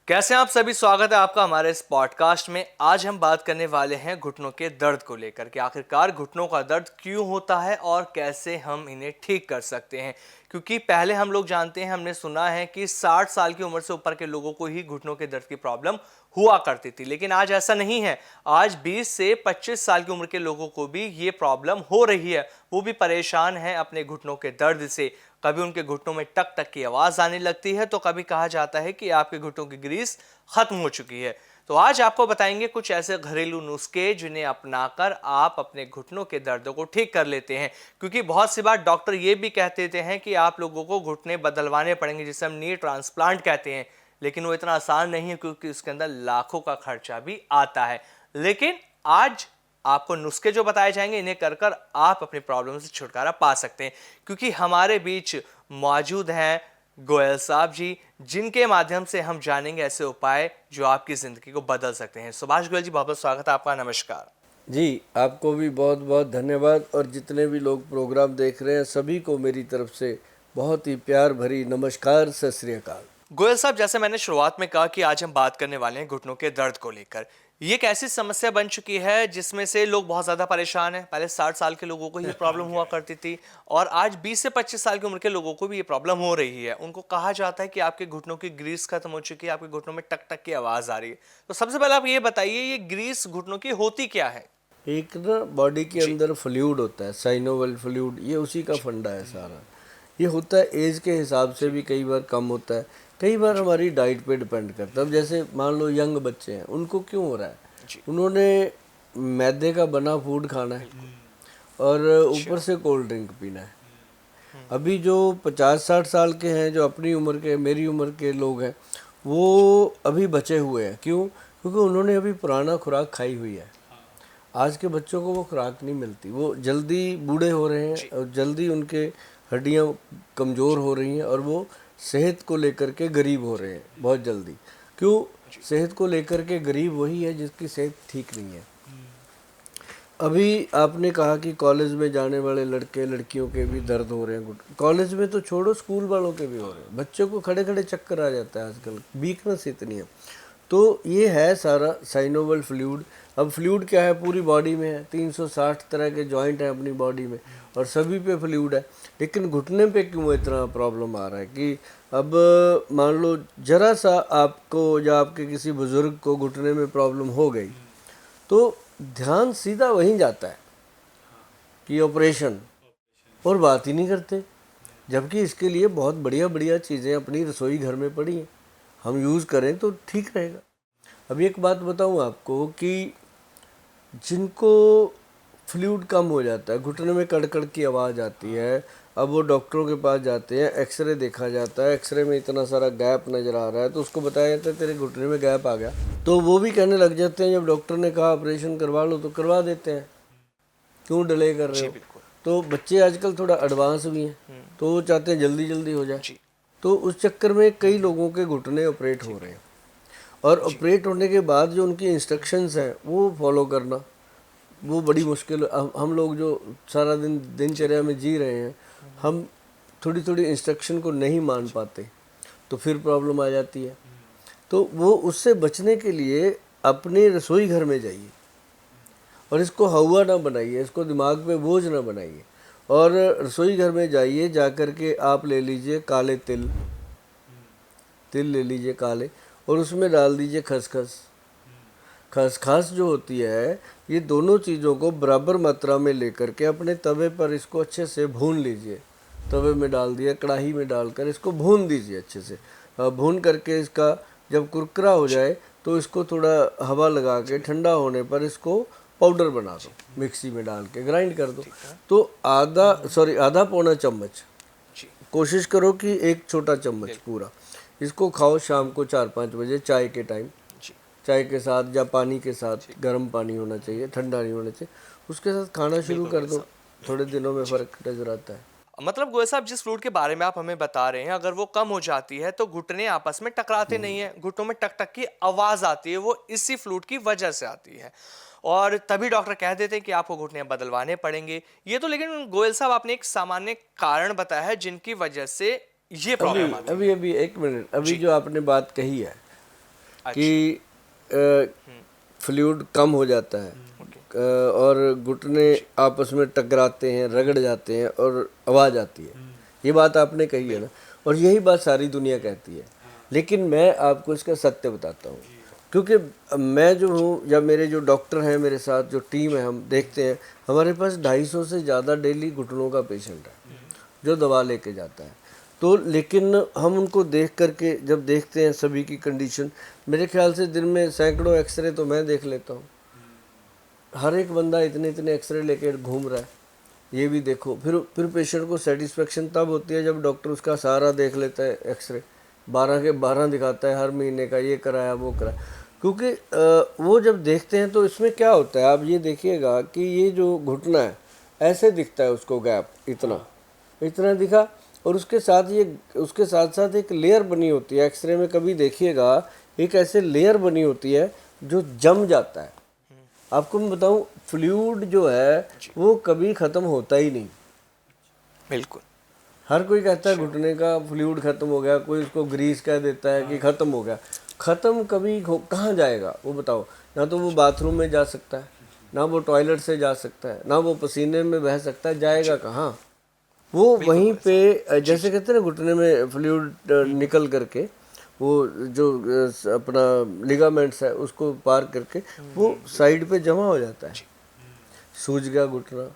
कैसे हैं आप सभी। स्वागत है आपका हमारे इस पॉडकास्ट में। आज हम बात करने वाले हैं घुटनों के दर्द को लेकर कि आखिरकार घुटनों का दर्द क्यों होता है और कैसे हम इन्हें ठीक कर सकते हैं। क्योंकि पहले हम लोग जानते हैं, हमने सुना है कि 60 साल की उम्र से ऊपर के लोगों को ही घुटनों के दर्द की प्रॉब्लम हुआ करती थी, लेकिन आज ऐसा नहीं है। आज 20 से 25 साल की उम्र के लोगों को भी ये प्रॉब्लम हो रही है। वो भी परेशान हैं अपने घुटनों के दर्द से। कभी उनके घुटनों में टक टक की आवाज आने लगती है, तो कभी कहा जाता है कि आपके घुटनों की ग्रीस खत्म हो चुकी है। तो आज आपको बताएंगे कुछ ऐसे घरेलू नुस्खे जिन्हें अपनाकर आप अपने घुटनों के दर्दों को ठीक कर लेते हैं। क्योंकि बहुत सी बार डॉक्टर ये भी कह देते हैं कि आप लोगों को घुटने बदलवाने पड़ेंगे, जिसे हम नी ट्रांसप्लांट कहते हैं, लेकिन वो इतना आसान नहीं है क्योंकि उसके अंदर लाखों का खर्चा भी आता है। लेकिन आज आपको नुस्खे जो बताए जाएंगे, इन्हें कर कर आप अपनी प्रॉब्लम से छुटकारा पा सकते हैं। क्योंकि हमारे बीच मौजूद हैं गोयल साहब जी, जिनके माध्यम से हम जानेंगे ऐसे उपाय जो आपकी जिंदगी को बदल सकते हैं। सुभाष गोयल जी, बहुत बहुत स्वागत है आपका। नमस्कार जी, आपको भी बहुत बहुत धन्यवाद और जितने भी लोग प्रोग्राम देख रहे हैं सभी को मेरी तरफ से बहुत ही प्यार भरी नमस्कार, सत श्री अकाल। गोयल साहब, जैसे मैंने शुरुआत में कहा कि आज हम बात करने वाले हैं घुटनों के दर्द को लेकर। ये एक ऐसी समस्या बन चुकी है जिसमें से लोग बहुत ज्यादा परेशान हैं। पहले 60 साल के लोगों को ये प्रॉब्लम हुआ करती थी और आज 20 से 25 साल की उम्र के लोगों को भी ये प्रॉब्लम हो रही है। उनको कहा जाता है कि आपके घुटनों की ग्रीस खत्म हो चुकी है, आपके घुटनों में टक टक की आवाज आ रही है। तो सबसे पहले आप ये बताइए, ये ग्रीस घुटनों की होती क्या है? एक ना बॉडी के जी अंदर फ्लूइड होता है, साइनोवल फ्लूइड, ये उसी का फंडा है सारा। ये होता है एज के हिसाब से भी कई बार कम होता है, कई बार हमारी डाइट पे डिपेंड करता है। अब जैसे मान लो यंग बच्चे हैं, उनको क्यों हो रहा है? जी। उन्होंने मैदे का बना फूड खाना है और अच्छा। ऊपर से कोल्ड ड्रिंक पीना है। अभी जो 50-60 साल के हैं, जो अपनी उम्र के, मेरी उम्र के लोग हैं, वो अभी बचे हुए हैं। क्यों? क्योंकि उन्होंने अभी पुराना खुराक खाई हुई है। आज के बच्चों को वो खुराक नहीं मिलती, वो जल्दी बूढ़े हो रहे हैं और जल्दी उनके हड्डियां कमज़ोर हो रही हैं और वो सेहत को लेकर के गरीब हो रहे हैं बहुत जल्दी। क्यों? सेहत को लेकर के गरीब वही है जिसकी सेहत ठीक नहीं है। अभी आपने कहा कि कॉलेज में जाने वाले लड़के लड़कियों के भी दर्द हो रहे हैं। कॉलेज में तो छोड़ो, स्कूल वालों के भी हो रहे हैं। बच्चों को खड़े खड़े चक्कर आ जाता है आजकल, वीकनेस इतनी है। तो ये है सारा साइनोवल फ्लूइड। अब फ्लूइड क्या है? पूरी बॉडी में है, 360 तरह के जॉइंट हैं अपनी बॉडी में और सभी पे फ्लूइड है। लेकिन घुटने पे क्यों इतना प्रॉब्लम आ रहा है कि अब मान लो जरा सा आपको या आपके किसी बुजुर्ग को घुटने में प्रॉब्लम हो गई तो ध्यान सीधा वहीं जाता है कि ऑपरेशन, और बात ही नहीं करते। जबकि इसके लिए बहुत बढ़िया बढ़िया चीज़ें अपनी रसोई घर में पड़ी हैं, हम यूज़ करें तो ठीक रहेगा। अभी एक बात बताऊं आपको कि जिनको फ्लूइड कम हो जाता है, घुटने में कड़कड़ की आवाज़ आती है, अब वो डॉक्टरों के पास जाते हैं, एक्सरे देखा जाता है, एक्सरे में इतना सारा गैप नज़र आ रहा है तो उसको बताया जाता है तेरे घुटने में गैप आ गया। तो वो भी कहने लग जाते हैं, जब डॉक्टर ने कहा ऑपरेशन करवा लो तो करवा देते हैं। क्यों डिले कर रहे जी हो? बिल्कुल। तो बच्चे आजकल थोड़ा एडवांस भी हैं तो वो चाहते हैं जल्दी जल्दी हो जाए। जी तो उस चक्कर में कई लोगों के घुटने ऑपरेट हो रहे हैं और ऑपरेट होने के बाद जो उनकी इंस्ट्रक्शंस हैं वो फॉलो करना वो बड़ी मुश्किल। हम लोग जो सारा दिन दिनचर्या में जी रहे हैं, हम थोड़ी थोड़ी इंस्ट्रक्शन को नहीं मान पाते तो फिर प्रॉब्लम आ जाती है। तो वो उससे बचने के लिए अपने रसोई घर में जाइए और इसको हवा ना बनाइए, इसको दिमाग पे बोझ ना बनाइए। और रसोई घर में जाइए, जा कर के आप ले लीजिए काले तिल, तिल ले लीजिए काले, और उसमें डाल दीजिए खसखस। खसखस जो होती है, ये दोनों चीज़ों को बराबर मात्रा में लेकर के अपने तवे पर इसको अच्छे से भून लीजिए। तवे में डाल दिया, कढ़ाई में डालकर इसको भून दीजिए अच्छे से। भून करके इसका जब कुरकुरा हो जाए तो इसको थोड़ा हवा लगा के ठंडा होने पर इसको पाउडर बना दो, मिक्सी में डाल के ग्राइंड कर दो। तो आधा पौना चम्मच, जी कोशिश करो कि एक छोटा चम्मच पूरा, इसको खाओ शाम को 4-5 बजे चाय के टाइम। जी। चाय के साथ या पानी के साथ, गर्म पानी होना चाहिए, ठंडा नहीं होना चाहिए। उसके साथ खाना शुरू कर दो, थोड़े दिनों में फ़र्क नज़र आता है। मतलब गोयल साहब, जिस फ्लूइड के बारे में आप हमें बता रहे हैं, अगर वो कम हो जाती है तो घुटने आपस में टकराते नहीं है, घुटनों में टक टक की आवाज आती है, वो इसी फ्लूइड की वजह से आती है और तभी डॉक्टर कह देते हैं कि आपको घुटने बदलवाने पड़ेंगे। ये तो लेकिन गोयल साहब, आपने एक सामान्य कारण बताया है जिनकी वजह से ये अभी प्रॉब्लम आती अभी है। अभी एक मिनट, अभी जी जो आपने बात कही है कि फ्लूइड कम हो जाता है और घुटने आपस में टकराते हैं, रगड़ जाते हैं और आवाज़ आती है। ये बात आपने कही है ना, और यही बात सारी दुनिया कहती है। लेकिन मैं आपको इसका सत्य बताता हूँ, क्योंकि मैं जो हूँ या मेरे जो डॉक्टर हैं मेरे साथ जो टीम है, हम देखते हैं हमारे पास 250 से ज़्यादा डेली घुटनों का पेशेंट है जो दवा लेके जाता है। तो लेकिन हम उनको देख करके जब देखते हैं सभी की कंडीशन, मेरे ख्याल से दिन में सैकड़ों एक्सरे तो मैं देख लेता हूँ। हर एक बंदा इतने इतने एक्सरे लेके घूम रहा है, ये भी देखो। फिर पेशेंट को सेटिस्फेक्शन तब होती है जब डॉक्टर उसका सारा देख लेता है, एक्सरे 12 के 12 दिखाता है हर महीने का, ये कराया वो कराया। क्योंकि वो जब देखते हैं तो इसमें क्या होता है, आप ये देखिएगा कि ये जो घुटना है ऐसे दिखता है, उसको गैप इतना इतना दिखा, और उसके साथ साथ एक लेयर बनी होती है। एक्सरे में कभी देखिएगा एक ऐसे लेयर बनी होती है जो जम जाता है। आपको मैं बताऊं, फ्लूइड जो है वो कभी ख़त्म होता ही नहीं। बिल्कुल। हर कोई कहता है घुटने का फ्लूइड ख़त्म हो गया, कोई उसको ग्रीस कह देता है कि ख़त्म हो गया। ख़त्म कभी कहाँ जाएगा वो बताओ? ना तो वो बाथरूम में जा सकता है, ना वो टॉयलेट से जा सकता है, ना वो पसीने में बह सकता है, जाएगा कहाँ? वो वहीं पे जैसे कहते हैं ना, घुटने में फ्लूइड निकल करके वो जो अपना लिगामेंट्स है उसको पार करके वो साइड पे जमा हो जाता है। सूज गया घुटना,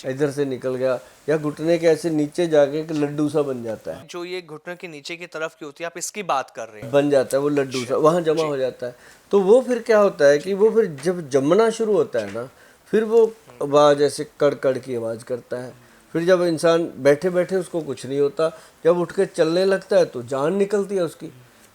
इधर से निकल गया, या घुटने के ऐसे नीचे जाके एक लड्डू सा बन जाता है। जो ये घुटने के नीचे की तरफ की होती है, आप इसकी बात कर रहे हैं? बन जाता है वो लड्डू सा, वहाँ जमा हो जाता है। तो वो फिर क्या होता है कि वो फिर जब जमना शुरू होता है ना, फिर वो आवाज़ ऐसे कड़ कड़ की आवाज़ करता है। फिर जब इंसान बैठे बैठे उसको कुछ नहीं होता, जब उठ के चलने लगता है तो जान निकलती है उसकी,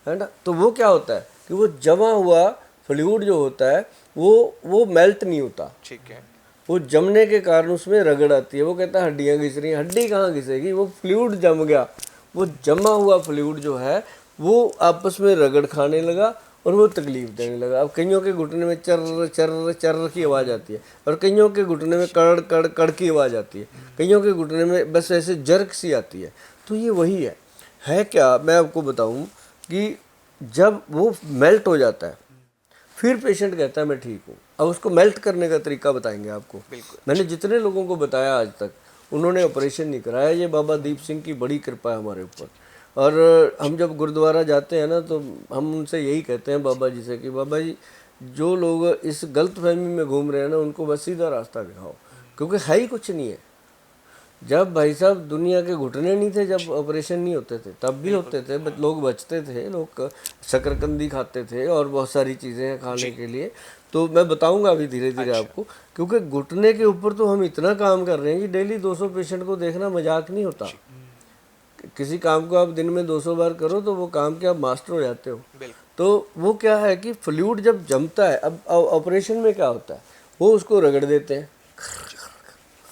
है ना। तो वो क्या होता है कि वो जमा हुआ फ्लूइड जो होता है वो मेल्ट नहीं होता। ठीक है। वो जमने के कारण उसमें रगड़ आती है। वो कहता है हड्डियाँ घिस रही हैं, हड्डी कहाँ घिसेगी, वो फ्लूइड जम गया। वो जमा हुआ फ्लूइड जो है वो आपस में रगड़ खाने लगा और वो तकलीफ देने लगा। अब कईयों के घुटने में चर्र चर्र चर्र की आवाज़ आती है, और कईयों के घुटने में कड़ कड़ कड़ की आवाज़ आती है, कईयों के घुटने में बस ऐसे जर्क सी आती है। तो ये वही है क्या, मैं आपको बताऊं कि जब वो मेल्ट हो जाता है फिर पेशेंट कहता है मैं ठीक हूँ। अब उसको मेल्ट करने का तरीका बताएंगे आपको। मैंने जितने लोगों को बताया आज तक, उन्होंने ऑपरेशन नहीं कराया। ये बाबा दीप सिंह की बड़ी कृपा है हमारे ऊपर। और हम जब गुरुद्वारा जाते हैं ना, तो हम उनसे यही कहते हैं बाबा जी से कि बाबा जी, जो लोग इस गलत फहमी में घूम रहे हैं ना, उनको बस सीधा रास्ता दिखाओ, क्योंकि है ही कुछ नहीं है। जब भाई साहब दुनिया के घुटने नहीं थे, जब ऑपरेशन नहीं होते थे, तब भी होते थे, लोग बचते थे, लोग शकरकंदी खाते थे और बहुत सारी चीज़ें हैं खाने के लिए। तो मैं बताऊंगा अभी धीरे धीरे आपको, क्योंकि घुटने के ऊपर तो हम इतना काम कर रहे हैं कि डेली 200 पेशेंट को देखना मजाक नहीं होता। किसी काम को आप दिन में 200 बार करो तो वो काम के आप मास्टर हो जाते हो। तो वो क्या है कि फ्लूइड जब जमता है, अब ऑपरेशन में क्या होता है, वो उसको रगड़ देते हैं,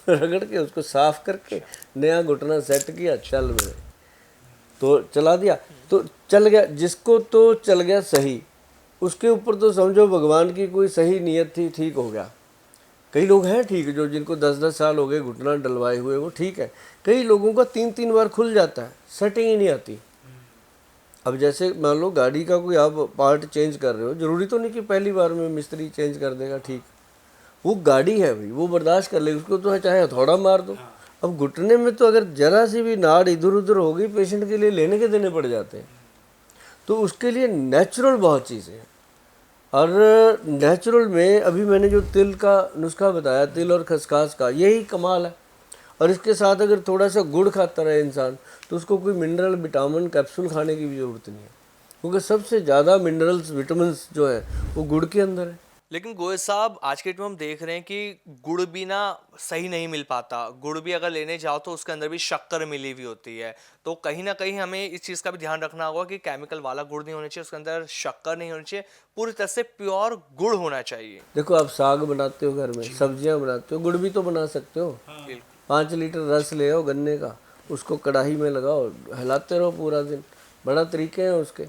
रगड़ के उसको साफ करके नया घुटना सेट किया, चल मेरे तो चला दिया, तो चल गया। जिसको तो चल गया सही, उसके ऊपर तो समझो भगवान की कोई सही नीयत थी, ठीक हो गया। कई लोग हैं ठीक, जो जिनको 10-10 साल हो गए घुटना डलवाए हुए, वो ठीक है। कई लोगों का 3-3 बार खुल जाता है, सेटिंग ही नहीं आती। अब जैसे मान लो गाड़ी का कोई आप पार्ट चेंज कर रहे हो, जरूरी तो नहीं कि पहली बार में मिस्त्री चेंज कर देगा, ठीक। वो गाड़ी है भाई, वो बर्दाश्त कर लेगी, उसको तो चाहे हथौड़ा मार दो। अब घुटने में तो अगर जरा सी भी नाड़ इधर उधर हो गई, पेशेंट के लिए लेने के देने पड़ जाते हैं। तो उसके लिए नेचुरल बहुत चीज़ें हैं। और नेचुरल में अभी मैंने जो तिल का नुस्खा बताया, तिल और खसखस का, यही कमाल है। और इसके साथ अगर थोड़ा सा गुड़ खाता रहे इंसान, तो उसको कोई मिनरल विटामिन कैप्सूल खाने की भी ज़रूरत नहीं है, क्योंकि सबसे ज़्यादा मिनरल्स विटामिन जो है वो गुड़ के अंदर है। लेकिन गोयल साहब, आज के टाइम में हम देख रहे हैं कि गुड़ भी ना सही नहीं मिल पाता। गुड़ भी अगर लेने जाओ तो उसके अंदर भी शक्कर मिली हुई होती है। तो कहीं ना कहीं हमें इस चीज़ का भी ध्यान रखना होगा कि केमिकल वाला गुड़ नहीं होना चाहिए, उसके अंदर शक्कर नहीं होनी चाहिए, पूरी तरह से प्योर गुड़ होना चाहिए। देखो, आप साग बनाते हो घर में, सब्जियां बनाते हो, गुड़ भी तो बना सकते हो। 5 लीटर रस ले आओ गन्ने का, उसको कढ़ाई में लगाओ, हिलाते रहो पूरा दिन। बड़ा तरीके हैं उसके,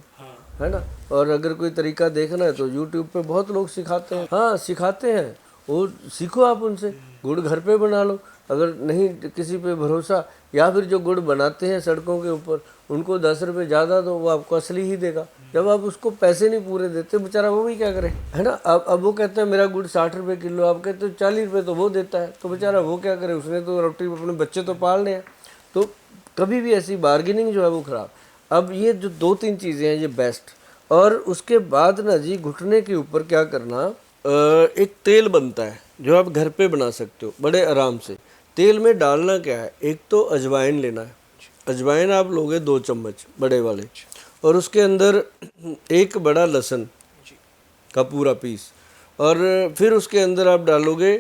है ना। और अगर कोई तरीका देखना है तो यूट्यूब पे बहुत लोग सिखाते हैं। हाँ, सिखाते हैं, वो सीखो आप उनसे। गुड़ घर पे बना लो। अगर नहीं किसी पे भरोसा, या फिर जो गुड़ बनाते हैं सड़कों के ऊपर, उनको 10 रुपये ज़्यादा दो, वो आपको असली ही देगा। जब आप उसको पैसे नहीं पूरे देते, बेचारा वो भी क्या करे, है ना। अब वो कहता है मेरा गुड़ 60 रुपये किलो, आप कहते हो 40 रुपये तो वो देता है, तो बेचारा वो क्या करे, उसने तो रोटी अपने बच्चे तो पालने हैं। तो कभी भी ऐसी बार्गेनिंग जो है वो ख़राब। अब ये जो 2-3 चीज़ें हैं ये बेस्ट। और उसके बाद ना जी, घुटने के ऊपर क्या करना, एक तेल बनता है जो आप घर पे बना सकते हो बड़े आराम से। तेल में डालना क्या है, एक तो अजवाइन लेना है। अजवाइन आप लोगे 2 चम्मच बड़े वाले, और उसके अंदर एक बड़ा लहसुन का पूरा पीस, और फिर उसके अंदर आप डालोगे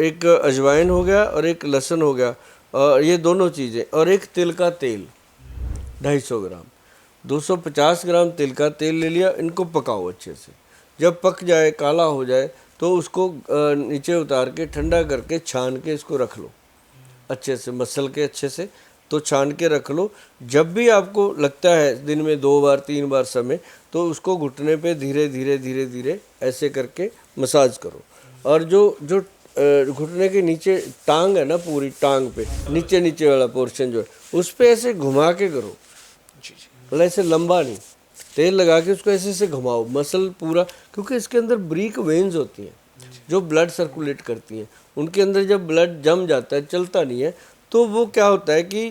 एक अजवाइन हो गया और एक लहसुन हो गया, और ये दोनों चीज़ें, और एक तिल का तेल 250 ग्राम, 250 ग्राम तिल का तेल ले लिया। इनको पकाओ अच्छे से, जब पक जाए काला हो जाए तो उसको नीचे उतार के ठंडा करके छान के इसको रख लो अच्छे से, मसल के अच्छे से, तो छान के रख लो। जब भी आपको लगता है दिन में 2 बार 3 बार समय, तो उसको घुटने पे धीरे धीरे धीरे धीरे ऐसे करके मसाज करो। और जो जो घुटने के नीचे टांग है ना, पूरी टांग पे नीचे नीचे वाला पोर्शन जो है, उस पे ऐसे घुमा के करो, मतलब ऐसे लंबा नहीं, तेल लगा के उसको ऐसे ऐसे घुमाओ, मसल पूरा, क्योंकि इसके अंदर ब्रीक वेन्स होती हैं जो ब्लड सर्कुलेट करती हैं। उनके अंदर जब ब्लड जम जाता है, चलता नहीं है, तो वो क्या होता है कि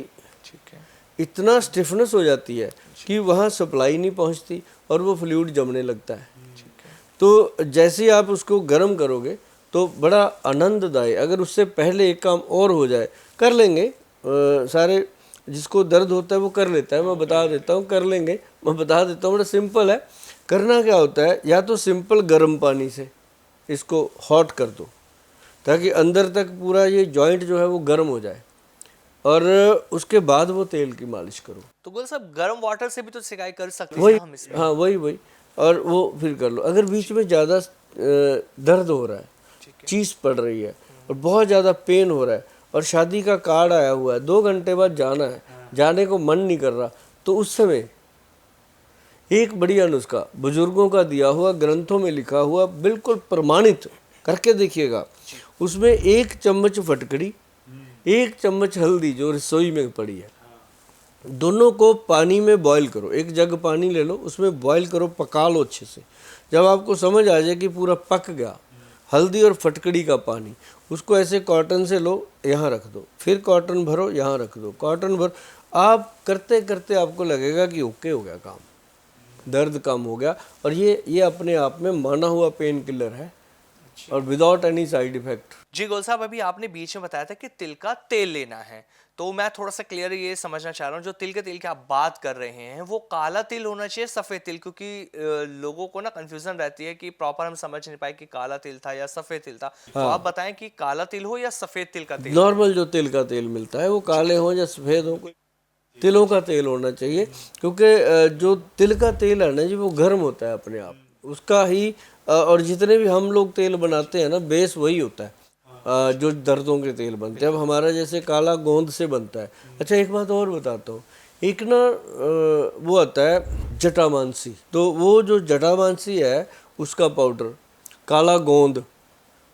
इतना स्टिफनेस हो जाती है कि वहाँ सप्लाई नहीं पहुँचती और वो फ्लूइड जमने लगता है। तो जैसे ही आप उसको गर्म करोगे तो बड़ा आनंददायी, अगर उससे पहले एक काम और हो जाए, कर लेंगे सारे, जिसको दर्द होता है वो कर लेता है, मैं बता देता हूँ, कर लेंगे, मैं बता देता हूँ, बड़ा सिंपल है। करना क्या होता है, या तो सिंपल गर्म पानी से इसको हॉट कर दो ताकि अंदर तक पूरा ये जॉइंट जो है वो गर्म हो जाए, और उसके बाद वो तेल की मालिश करो। तो गुल साहब, गर्म वाटर से भी तो सिकाई कर सकते हैं वही, ना हम इसमें? हाँ वही, और वो फिर कर लो। अगर बीच में ज़्यादा दर्द हो रहा है, चीज़ पड़ रही है और बहुत ज़्यादा पेन हो रहा है, और शादी का कार्ड आया हुआ है, 2 घंटे बाद जाना है, जाने को मन नहीं कर रहा, तो उस समय एक बढ़िया नुस्खा, बुजुर्गों का दिया हुआ, ग्रंथों में लिखा हुआ, बिल्कुल प्रमाणित, करके देखिएगा। उसमें 1 चम्मच फटकड़ी, 1 चम्मच हल्दी जो रसोई में पड़ी है, दोनों को पानी में बॉईल करो। एक जग पानी ले लो, उसमें बॉईल करो, पका लो अच्छे से। जब आपको समझ आ जाए कि पूरा पक गया, हल्दी और फटकड़ी का पानी, उसको ऐसे कॉटन से लो, यहाँ रख दो, फिर कॉटन भरो, यहाँ रख दो, कॉटन भरो। आप करते करते आपको लगेगा कि ओके हो गया काम, दर्द कम हो गया। और ये अपने आप में माना हुआ पेन किलर है और विदाउट एनी साइड इफेक्ट। जी गोल साहब, अभी आपने बीच में बताया था कि तिल का तेल लेना है, तो मैं थोड़ा सा क्लियर ये समझना चाह रहा हूँ, जो तिल के तेल की आप बात कर रहे हैं वो काला तिल होना चाहिए, सफ़ेद तिल? क्योंकि लोगों को ना कंफ्यूजन रहती है कि प्रॉपर हम समझ नहीं पाए कि काला तिल था या सफ़ेद तिल था। तो आप बताएं कि काला तिल हो या सफ़ेद तिल का तेल? नॉर्मल जो तिल का तेल मिलता है, वो काले हो या सफ़ेद हो, तिलों का तेल होना चाहिए। क्योंकि जो तिल का तेल है ना जी, वो गर्म होता है अपने आप, उसका ही और जितने भी हम लोग तेल बनाते हैं ना, बेस वही होता है जो दर्दों के तेल बनते हैं। अब हमारा जैसे काला गोंद से बनता है। अच्छा, एक बात और बताता हूँ, एक ना वो आता है जटामानसी, तो वो जो जटामानसी है उसका पाउडर, काला गोंद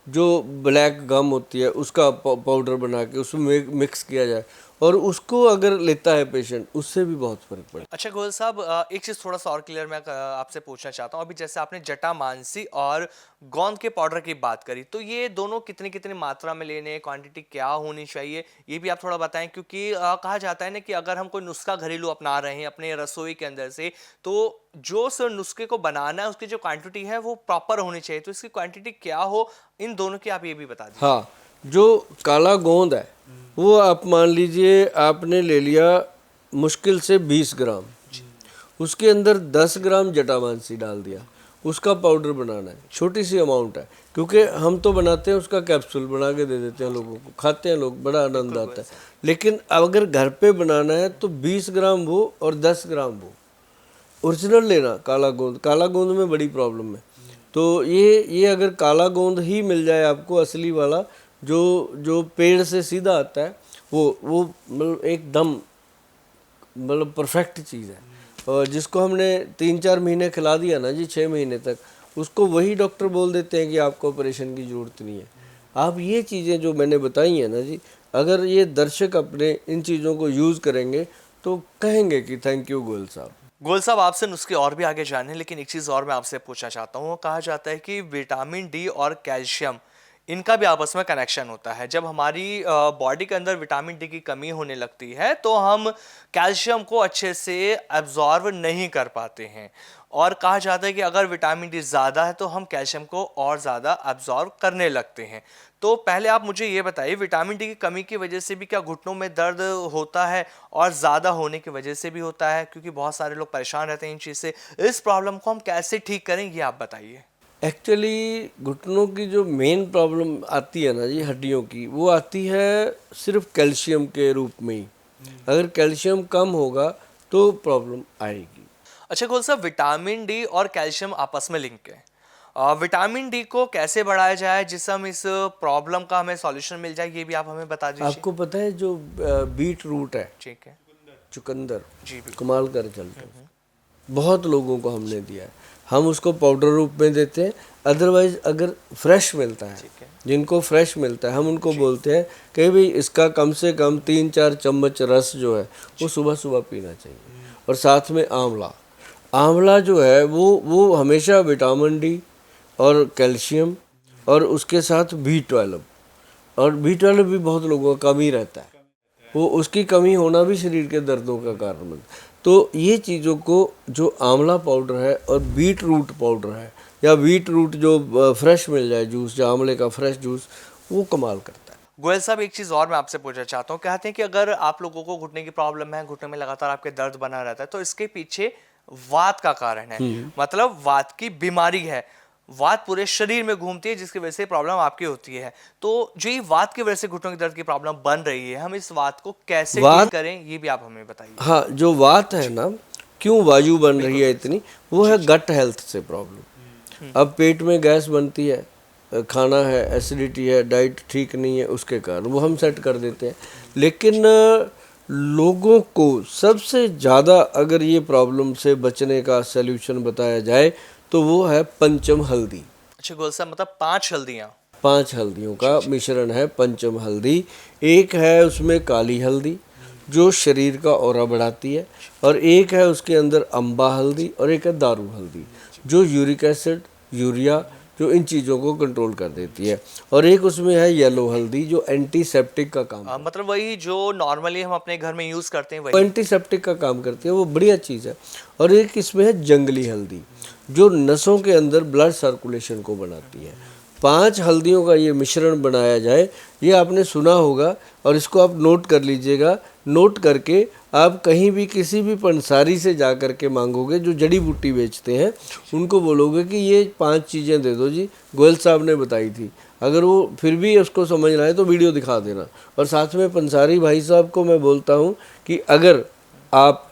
जो ब्लैक गम होती है उसका पाउडर बना के उसमें मिक्स किया जाए, और उसको अगर लेता है पेशेंट, उससे भी बहुत फर्क पड़े। अच्छा गोयल साहब, एक चीज़ थोड़ा सा और क्लियर मैं आपसे पूछना चाहता हूँ। अभी जैसे आपने जटामानसी और गोंद के पाउडर की बात करी, तो ये दोनों कितनी कितनी मात्रा में लेने, क्वांटिटी क्या होनी चाहिए, ये भी आप थोड़ा बताएं। क्योंकि कहा जाता है ना कि अगर हम कोई नुस्खा घरेलू अपना रहे हैं अपने रसोई के अंदर से, तो जो उस नुस्खे को बनाना है उसकी जो क्वांटिटी है वो प्रॉपर होनी चाहिए। तो इसकी क्वांटिटी क्या हो, इन दोनों की आप ये भी बता दीजिए। हाँ, जो काला गोंद है वो आप मान लीजिए आपने ले लिया मुश्किल से 20 ग्राम, उसके अंदर 10 ग्राम जटामानसी डाल दिया, उसका पाउडर बनाना है। छोटी सी अमाउंट है, क्योंकि हम तो बनाते हैं उसका कैप्सूल बना के दे देते हैं लोगों को, खाते हैं लोग, बड़ा आनंद आता है। लेकिन अगर घर पे बनाना है तो 20 ग्राम वो और 10 ग्राम वो ओरिजिनल लेना। काला गोंद, काला गोंद में बड़ी प्रॉब्लम है। तो ये अगर काला गोंद ही मिल जाए आपको, असली वाला जो पेड़ से सीधा आता है, वो मतलब एकदम मतलब परफेक्ट चीज़ है। और जिसको हमने 3-4 महीने खिला दिया ना जी, 6 महीने तक, उसको वही डॉक्टर बोल देते हैं कि आपको ऑपरेशन की ज़रूरत नहीं है। आप ये चीज़ें जो मैंने बताई हैं ना जी, अगर ये दर्शक अपने इन चीज़ों को यूज़ करेंगे तो कहेंगे कि थैंक यू गोयल साहब। गोयल साहब, आपसे नुस्खे और भी आगे जाने, लेकिन एक चीज़ और मैं आपसे पूछना चाहता हूँ। कहा जाता है कि विटामिन डी और कैल्शियम, इनका भी आपस में कनेक्शन होता है। जब हमारी बॉडी के अंदर विटामिन डी की कमी होने लगती है तो हम कैल्शियम को अच्छे से एब्जॉर्व नहीं कर पाते हैं, और कहा जाता है कि अगर विटामिन डी ज़्यादा है तो हम कैल्शियम को और ज़्यादा एब्जॉर्व करने लगते हैं। तो पहले आप मुझे ये बताइए, विटामिन डी की कमी की वजह से भी क्या घुटनों में दर्द होता है, और ज़्यादा होने की वजह से भी होता है? क्योंकि बहुत सारे लोग परेशान रहते हैं इन चीज़ से। इस प्रॉब्लम को हम कैसे ठीक करें, ये आप बताइए। एक्चुअली घुटनों की जो मेन प्रॉब्लम आती है ना जी हड्डियों की, वो आती है सिर्फ कैल्शियम के रूप में ही। अगर कैल्शियम कम होगा तो प्रॉब्लम आएगी। अच्छा गोल साहब, विटामिन डी और कैल्शियम आपस में लिंक है। विटामिन डी को कैसे बढ़ाया जाए जिससे हम इस प्रॉब्लम का हमें सॉल्यूशन मिल जाए, ये भी आप हमें बता दीजिए। आपको पता है जो बीट रूट है, ठीक है। चुकंदर, जी बिल्कुल। कमाल कर चलते हैं, बहुत लोगों को हमने दिया है। हम उसको पाउडर रूप में देते हैं, अदरवाइज अगर फ्रेश मिलता है, ठीक है। जिनको फ्रेश मिलता है हम उनको बोलते हैं कि भाई इसका कम से कम 3-4 चम्मच रस जो है वो सुबह सुबह पीना चाहिए। और साथ में आंवला, आंवला जो है वो हमेशा विटामिन डी और कैल्शियम और उसके साथ B12, और B12 भी बहुत लोगों का कमी रहता है, वो उसकी कमी होना भी शरीर के दर्दों का कारण बनता है। तो ये चीज़ों को, जो आंवला पाउडर है और बीट रूट पाउडर है, या बीट रूट जो फ्रेश मिल जाए जूस, जो आंवले का फ्रेश जूस, वो कमाल करता है। गोयल साहब, एक चीज़ और मैं आपसे पूछना चाहता हूँ। कहते हैं कि अगर आप लोगों को घुटने की प्रॉब्लम है, घुटने में लगातार आपके दर्द बना रहता है, तो इसके पीछे वात का कारण है, मतलब वात की बीमारी है। वात पूरे शरीर में घूमती है जिसकी वजह से प्रॉब्लम आपकी होती है। तो जो ये वात की वजह से घुटनों के दर्द की प्रॉब्लम बन रही है, हम इस वात को कैसे ठीक करें, ये भी आप हमें बताइए। हाँ, जो वात है ना, क्यों वायु बन रही है इतनी, वो है गट हेल्थ से प्रॉब्लम। अब पेट में गैस बनती है, खाना है, एसिडिटी है, डाइट ठीक नहीं है, उसके कारण वो हम सेट कर देते हैं। लेकिन लोगों को सबसे ज़्यादा अगर ये प्रॉब्लम से बचने का सल्यूशन बताया जाए तो वो है पंचम हल्दी। अच्छा गोयल साहब, मतलब 5 हल्दियाँ? 5 हल्दियों का मिश्रण है पंचम हल्दी। एक है उसमें काली हल्दी जो शरीर का ऑरा बढ़ाती है, और एक है उसके अंदर अम्बा हल्दी, और एक है दारू हल्दी जो यूरिक एसिड, यूरिया, जो इन चीज़ों को कंट्रोल कर देती है, और एक उसमें है येलो हल्दी जो एंटीसेप्टिक का काम करती है। मतलब वही जो नॉर्मली हम अपने घर में यूज़ करते हैं वो वही। एंटीसेप्टिक का काम करती है, वो बढ़िया चीज़ है। और एक इसमें है जंगली हल्दी जो नसों के अंदर ब्लड सर्कुलेशन को बनाती है। 5 हल्दियों का ये मिश्रण बनाया जाए, ये आपने सुना होगा, और इसको आप नोट कर लीजिएगा। नोट करके आप कहीं भी किसी भी पंसारी से जा कर के मांगोगे जो जड़ी बूटी बेचते हैं, उनको बोलोगे कि ये 5 चीज़ें दे दो जी, गोयल साहब ने बताई थी। अगर वो फिर भी उसको समझना है तो वीडियो दिखा देना। और साथ में पंसारी भाई साहब को मैं बोलता हूँ कि अगर आप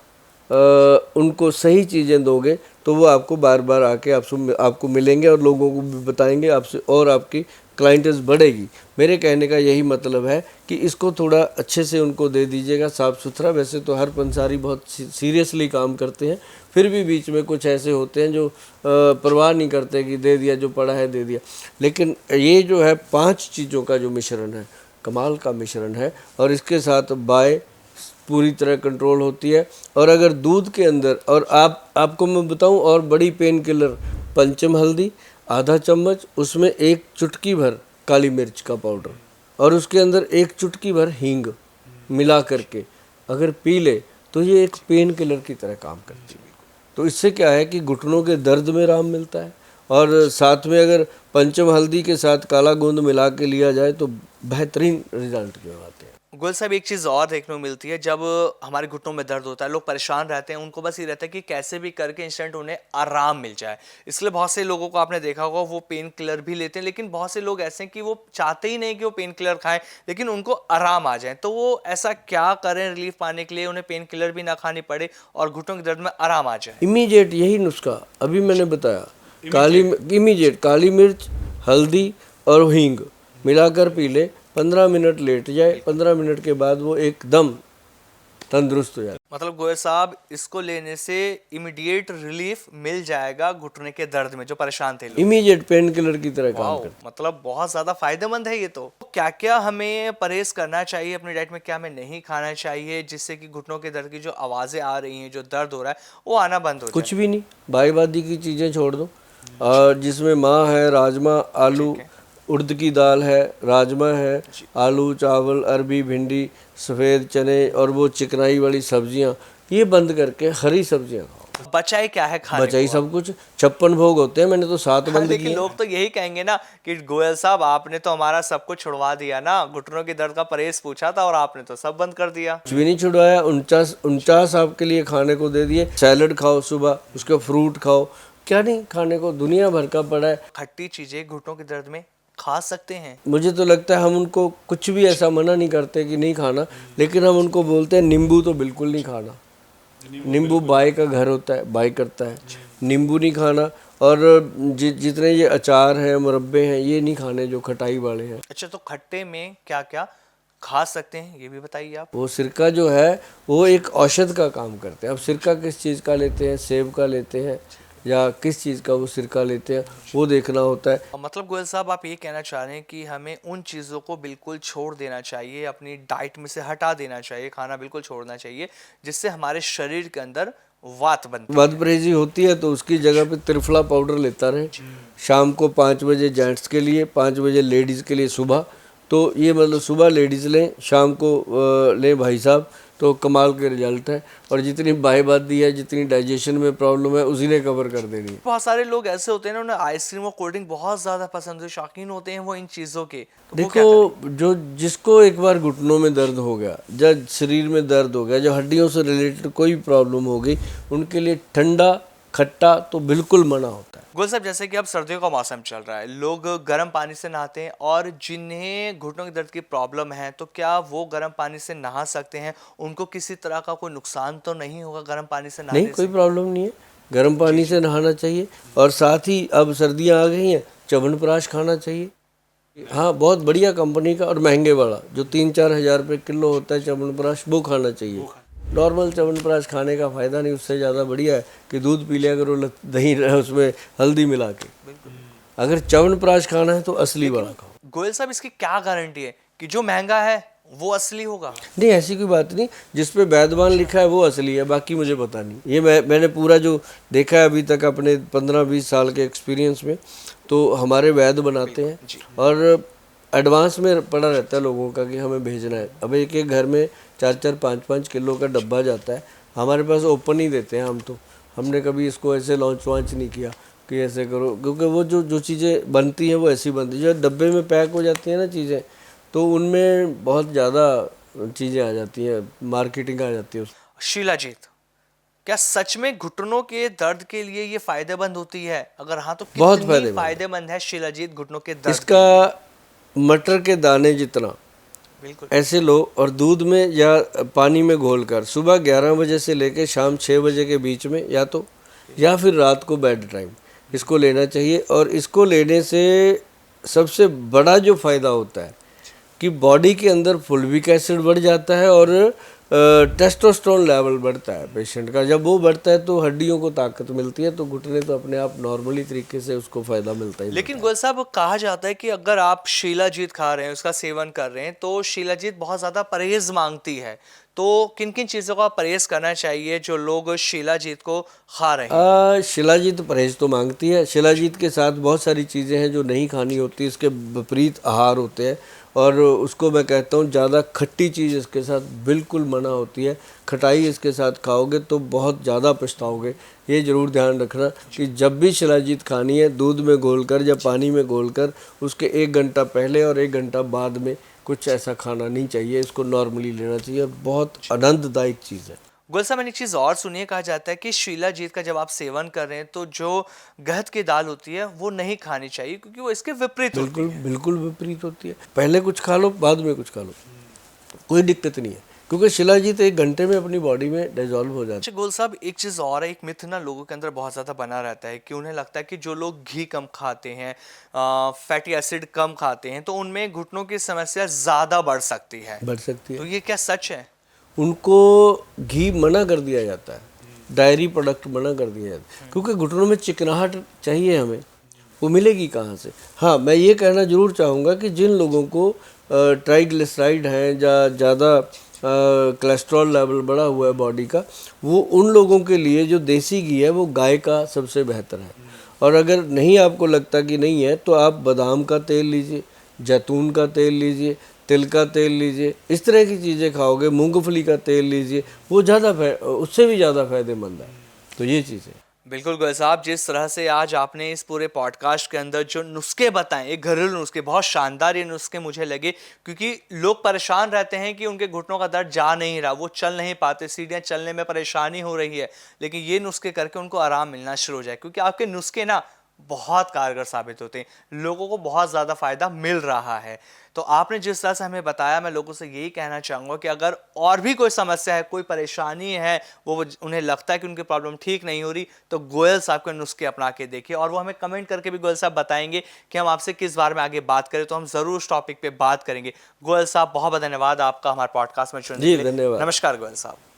उनको सही चीज़ें दोगे तो वो आपको बार बार आके आपको मिलेंगे और लोगों को भी बताएंगे आपसे, और आपकी क्लाइंटेस बढ़ेगी। मेरे कहने का यही मतलब है कि इसको थोड़ा अच्छे से उनको दे दीजिएगा, साफ़ सुथरा। वैसे तो हर पंसारी बहुत सीरियसली काम करते हैं, फिर भी बीच में कुछ ऐसे होते हैं जो परवाह नहीं करते कि दे दिया, जो पड़ा है दे दिया। लेकिन ये जो है 5 चीज़ों का जो मिश्रण है, कमाल का मिश्रण है, और इसके साथ बाय पूरी तरह कंट्रोल होती है। और अगर दूध के अंदर, और आपको मैं बताऊं, और बड़ी पेन किलर पंचम हल्दी आधा चम्मच, उसमें 1 चुटकी भर काली मिर्च का पाउडर, और उसके अंदर 1 चुटकी भर हींग मिला करके अगर पी ले तो ये एक पेन किलर की तरह काम करती है। तो इससे क्या है कि घुटनों के दर्द में आराम मिलता है, और साथ में अगर पंचम हल्दी के साथ काला गोंद मिला के लिया जाए तो बेहतरीन रिजल्ट जो आते हैं। गोयल साहब, एक चीज़ और देखने को मिलती है, जब हमारे घुटनों में दर्द होता है, लोग परेशान रहते हैं, उनको बस ये रहता है कि कैसे भी करके इंस्टेंट उन्हें आराम मिल जाए। इसलिए बहुत से लोगों को आपने देखा होगा वो पेन किलर भी लेते हैं, लेकिन बहुत से लोग ऐसे हैं कि वो चाहते ही नहीं कि वो पेन किलर खाएं, लेकिन उनको आराम आ जाए। तो वो ऐसा क्या करें रिलीफ पाने के लिए, उन्हें पेन किलर भी ना खानी पड़े और घुटनों के दर्द में आराम आ जाए? इमीडिएट यही नुस्खा अभी मैंने बताया, इमीडिएट काली मिर्च, हल्दी और हींग मिलाकर पी ले, 15 मिनट लेट जाए, 15 मिनट के बाद वो एकदम तंदुरुस्त हो जाए। मतलब गोयल साहब, इसको लेने से इमीडिएट रिलीफ मिल जाएगा घुटने के दर्द में जो परेशान थे लोग। इमीडिएट पेन किलर की तरह काम वाओ, करता मतलब बहुत ज्यादा फायदेमंद है ये तो। क्या क्या हमें परहेज करना चाहिए अपनी डाइट में, क्या हमें नहीं खाना चाहिए जिससे कि घुटनों के दर्द की जो आवाजें आ रही हैं, जो दर्द हो रहा है वो आना बंद हो है। जाए? कुछ भी नहीं, बाईबादी की चीज़ें छोड़ दो। और जिसमें माँ है, राजमा, आलू, ठीक है। उड़द की दाल है, राजमा है, आलू, चावल, अरबी, भिंडी, सफ़ेद चने और वो चिकनाई वाली सब्जियां, ये बंद करके हरी सब्जियां खाओ। बचाए क्या है खाने बचाई को? सब कुछ। 56 भोग होते हैं, मैंने तो 7 हाँ, बंद लेकिन किए। लोग तो यही कहेंगे ना कि गोयल साहब आपने तो हमारा सब कुछ छुड़वा दिया ना, घुटनों के दर्द का परहेज पूछा था और आपने तो सब बंद कर दिया। कुछ भी नहीं छुड़वाया। 49 आपके लिए खाने को दे दिए। सैलड खाओ सुबह, उसका फ्रूट खाओ, क्या नहीं खाने को, दुनिया भर का पड़ा है। खट्टी चीजें घुटनों के दर्द में खा सकते हैं? मुझे तो लगता है हम उनको कुछ भी ऐसा मना नहीं करते कि नहीं खाना, लेकिन हम उनको बोलते हैं नींबू तो बिल्कुल नहीं खाना। नींबू बाई का घर होता है, बाई करता है। नींबू नहीं खाना। और जितने ये अचार हैं, मुरब्बे हैं, ये नहीं खाने जो खटाई वाले हैं। अच्छा, तो खट्टे में क्या क्या खा सकते हैं ये भी बताइए आप। वो सिरका जो है वो एक औषध का काम करते हैं। अब सिरका किस चीज़ का लेते हैं, सेब का लेते हैं या किस चीज़ का वो सिरका लेते हैं, वो देखना होता है। मतलब गोयल साहब, आप ये कहना चाह रहे हैं कि हमें उन चीज़ों को बिल्कुल छोड़ देना चाहिए, अपनी डाइट में से हटा देना चाहिए, खाना बिल्कुल छोड़ना चाहिए जिससे हमारे शरीर के अंदर वात बनती है। बद परहेजी होती है तो उसकी जगह पे त्रिफला पाउडर लेता रहे। शाम को 5 बजे जेंट्स के लिए, 5 बजे लेडीज़ के लिए सुबह। तो ये मतलब सुबह लेडीज़ लें, शाम को लें भाई साहब, तो कमाल के रिजल्ट है। और जितनी बाईबादी है, जितनी डाइजेशन में प्रॉब्लम है, उसी ने कवर कर देनी है। बहुत सारे लोग ऐसे होते हैं ना, उन्हें आइसक्रीम और कोल्ड ड्रिंक बहुत ज़्यादा पसंद है, शौकीन होते हैं वो इन चीज़ों के, तो वो क्या करें? देखो, जो जिसको एक बार घुटनों में दर्द हो गया, जब शरीर में दर्द हो गया, जो हड्डियों से रिलेटेड कोई प्रॉब्लम हो गई, उनके लिए ठंडा खट्टा तो बिल्कुल मना होता है। गोल साहब, जैसे कि अब सर्दियों का मौसम चल रहा है, लोग गर्म पानी से नहाते हैं और जिन्हें घुटनों के दर्द की प्रॉब्लम है तो क्या वो गर्म पानी से नहा सकते हैं? उनको किसी तरह का कोई नुकसान तो नहीं होगा गर्म पानी से नहीं, नहाने कोई से? प्रॉब्लम नहीं है, गर्म पानी से नहाना चाहिए। और साथ ही अब सर्दियाँ आ गई हैं, च्यवनप्राश खाना चाहिए। हाँ, बहुत बढ़िया कंपनी का और महंगे वाला, जो 3-4 हज़ार रुपये किलो होता है च्यवनप्राश, वो खाना चाहिए। नॉर्मल च्यवनप्राश खाने का फ़ायदा नहीं, उससे ज़्यादा बढ़िया है कि दूध पी लिया करो दही उसमें हल्दी मिला के। अगर च्यवनप्राश खाना है तो असली वाला खाओ। गोयल साहब, इसकी क्या गारंटी है कि जो महंगा है वो असली होगा? नहीं, ऐसी कोई बात नहीं। जिस पे वैद्यवान लिखा है वो असली है, बाकी मुझे पता नहीं। ये मैंने पूरा जो देखा है अभी तक अपने 15-20 साल के एक्सपीरियंस में, तो हमारे वैद्य बनाते हैं और एडवांस में पड़ा रहता है लोगों का कि हमें भेजना है। अब एक एक घर में 4-4, 5-5 किलो का डब्बा जाता है। हमारे पास ओपन ही देते हैं हम तो। हमने कभी इसको ऐसे लॉन्च वांच नहीं किया कि ऐसे करो, क्योंकि वो जो चीज़ें बनती हैं वो ऐसी बनती है। जो डब्बे में पैक हो जाती हैं ना चीज़ें, तो उनमें बहुत ज़्यादा चीज़ें आ जाती हैं, मार्केटिंग आ जाती है। शिलाजीत, क्या सच में घुटनों के दर्द के लिए ये फायदेमंद होती है? अगर हाँ तो बहुत कितनी फायदेमंद है। फायदेमंद है शिलाजीत घुटनों के दर्द के इसका लिए? मटर के दाने जितना बिल्कुल। ऐसे लो और दूध में या पानी में घोलकर सुबह 11 बजे से लेकर शाम 6 बजे के बीच में, या फिर रात को बेड टाइम, इसको लेना चाहिए। और इसको लेने से सबसे बड़ा जो फ़ायदा होता है कि बॉडी के अंदर फुल्विक एसिड बढ़ जाता है और टेस्टोस्टेरोन लेवल बढ़ता है पेशेंट का। जब वो बढ़ता है तो हड्डियों को ताकत मिलती है, तो घुटने तो अपने आप नॉर्मली तरीके से उसको फ़ायदा मिलता ही। लेकिन गोयल साहब, कहा जाता है कि अगर आप शिलाजीत खा रहे हैं, उसका सेवन कर रहे हैं, तो शिलाजीत बहुत ज़्यादा परहेज मांगती है। तो किन किन चीज़ों का परहेज करना चाहिए जो लोग शिलाजीत को खा रहे हैं? शिलाजीत परहेज तो मांगती है। शिलाजीत के साथ बहुत सारी चीज़ें हैं जो नहीं खानी होती, इसके विपरीत आहार होते हैं। और उसको मैं कहता हूँ ज़्यादा खट्टी चीज़ इसके साथ बिल्कुल मना होती है। खटाई इसके साथ खाओगे तो बहुत ज़्यादा पछताओगे। ये ज़रूर ध्यान रखना कि जब भी शिलाजीत खानी है, दूध में घोलकर या पानी में घोलकर, उसके 1 घंटा पहले और 1 घंटा बाद में कुछ ऐसा खाना नहीं चाहिए। इसको नॉर्मली लेना चाहिए। बहुत आनंददायक चीज़ है। गोयल साहब, मैंने एक चीज़ और सुनी है, कहा जाता है कि शिलाजीत का जब आप सेवन कर रहे हैं तो जो गहत की दाल होती है वो नहीं खानी चाहिए क्योंकि वो इसके विपरीत होती बिल्कुल है। बिल्कुल विपरीत होती है। पहले कुछ खा लो, बाद में कुछ खा लो, कोई दिक्कत नहीं है, क्योंकि शिलाजीत 1 घंटे में अपनी बॉडी में डिजॉल्व हो जाती अच्छा गोयल साहब, एक चीज़ और है, एक मिथ ना लोगों के अंदर बहुत ज़्यादा बना रहता है कि उन्हें लगता है कि जो लोग घी कम खाते हैं, फैटी एसिड कम खाते हैं, तो उनमें घुटनों की समस्या ज़्यादा बढ़ सकती है। है, बढ़ सकती तो है। ये क्या सच है? उनको घी मना कर दिया जाता है, डायरी प्रोडक्ट मना कर दिया जाता है, क्योंकि घुटनों में चिकनाहट चाहिए हमें, वो मिलेगी कहाँ से। हाँ, मैं ये कहना ज़रूर चाहूँगा कि जिन लोगों को ट्राइग्लिसराइड हैं या ज़्यादा कोलेस्ट्रॉल लेवल बढ़ा हुआ है बॉडी का, वो उन लोगों के लिए जो देसी घी है वो गाय का सबसे बेहतर है। और अगर नहीं आपको लगता कि नहीं है तो आप बादाम का तेल लीजिए, जैतून का तेल लीजिए, तिल का तेल लीजिए, इस तरह की चीज़ें खाओगे, मूंगफली का तेल लीजिए, वो उससे भी ज़्यादा फायदेमंद है। तो ये चीज़ें। बिल्कुल गोयल साहब, जिस तरह से आज आपने इस पूरे पॉडकास्ट के अंदर जो नुस्खे बताए, ये घरेलू नुस्खे, बहुत शानदार ये नुस्खे मुझे लगे, क्योंकि लोग परेशान रहते हैं कि उनके घुटनों का दर्द जा नहीं रहा, वो चल नहीं पाते, सीढ़ियाँ चलने में परेशानी हो रही है, लेकिन ये नुस्खे करके उनको आराम मिलना शुरू हो जाए, क्योंकि आपके नुस्खे ना बहुत कारगर साबित होते हैं, लोगों को बहुत ज़्यादा फायदा मिल रहा है। तो आपने जिस तरह से हमें बताया, मैं लोगों से यही कहना चाहूँगा कि अगर और भी कोई समस्या है, कोई परेशानी है, वो उन्हें लगता है कि उनकी प्रॉब्लम ठीक नहीं हो रही, तो गोयल साहब के नुस्खे अपना के देखिए, और वो हमें कमेंट करके भी गोयल साहब बताएंगे कि हम आपसे किस बारे में आगे बात करें, तो हम ज़रूर उस टॉपिक पे बात करेंगे। गोयल साहब, बहुत बहुत धन्यवाद आपका हमारे पॉडकास्ट में जुड़ने जी, के लिए। धन्यवाद। नमस्कार गोयल साहब।